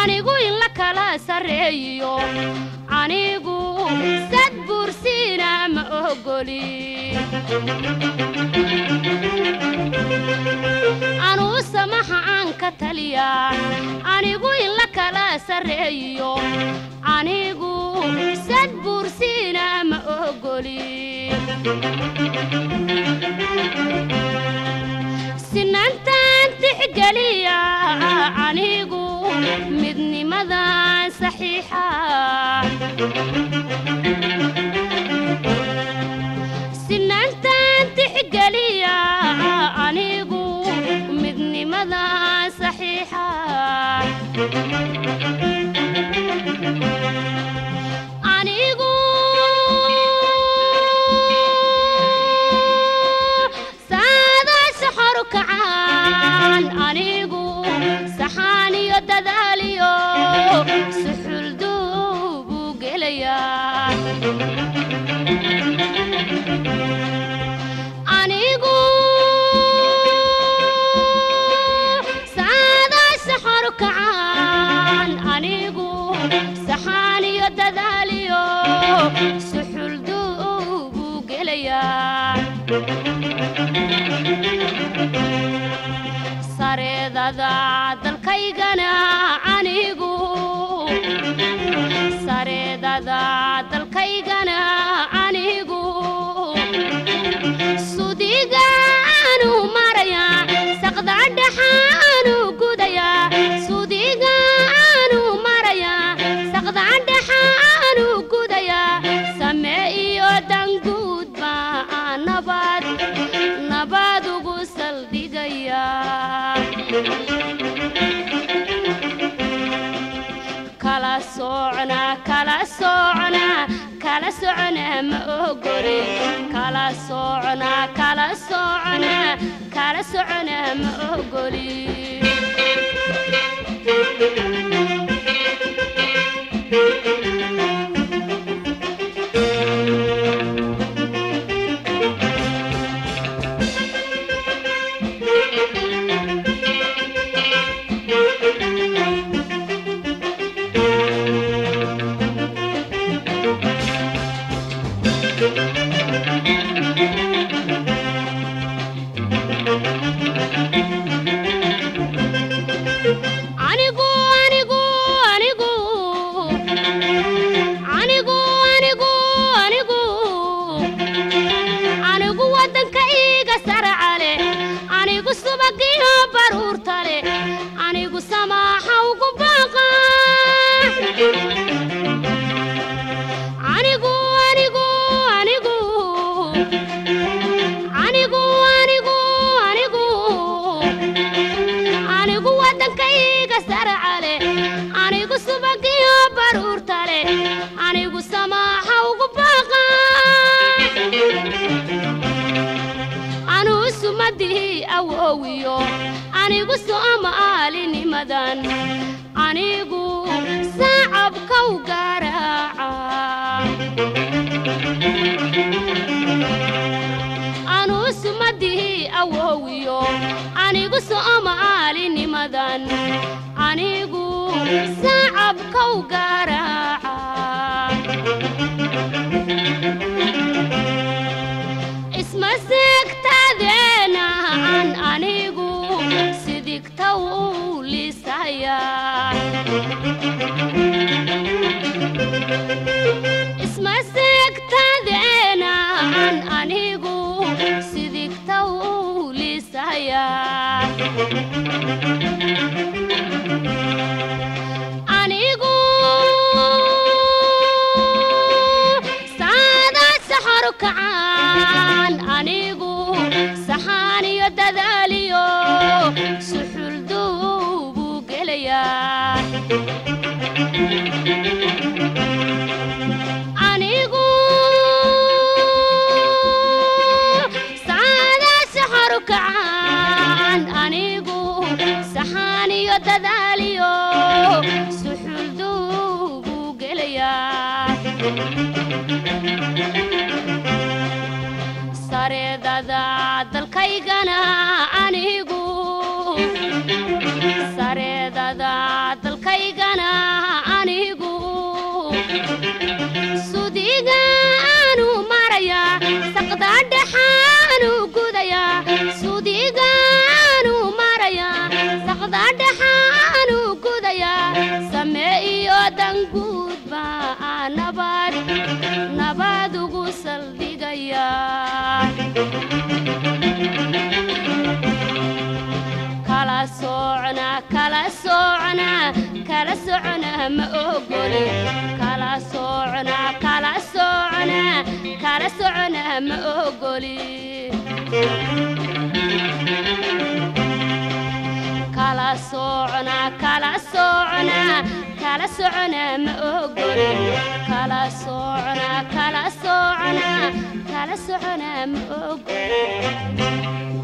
anigu in la kala sareeyo anigu sad bursina ma ogoli anu samaha aan ka taliya anigu in la kala sareeyo anigu sad bursina ma ogoli sinantan tixgaliya anigu midnimada saxiixa sinantan tixgaliya anigu midnimada saxiixa anigu saada shahar kacaan anigu saxani dadaliyo suxul duubu gelaya anigu saada shahar kacaan anigu saxani dadaliyo suxul duubu gelaya sareedada dalkaygana anigu sareedada dalkaygana anigu sudigaanu maraya saqda dhaxaanu gudaya sudigaanu maraya saqda dhaxaanu gudaya sameeyo danguud ba nabad ugu saldhigaya kala socona ma ogoli kala socona ma ogoli anigu Soomaali madan anigu saacab kaw garaaca anu sumadihi awowiyo anigu Soomaali madan anigu saacab kaw garaaca اسم سكتادينا عن أنيقو سيدك تولي سايا اسم سكتادينا عن أنيقو سيدك تولي سايا أنيقو سادة سحرك عن أنيقو سحاني يدداليو سحل دوبو قليا أنيقو سادة سحرك عن أنيقو سحاني يدداليو سحل دوبو قليا سريدادا دلكايغانا أنيقو سريدادا دلكايغانا أنيقو سوديغانو ماريا سقدا دحانو قوديا سوديغانو ماريا سقدا دحانو قوديا سمعيو دنقود با نباد وقسل ديغيا كلا سوعنا ما أقولي كلا سوعنا ما أقولي كلا سوعنا ما أقولي كلا سوعنا ما أقولي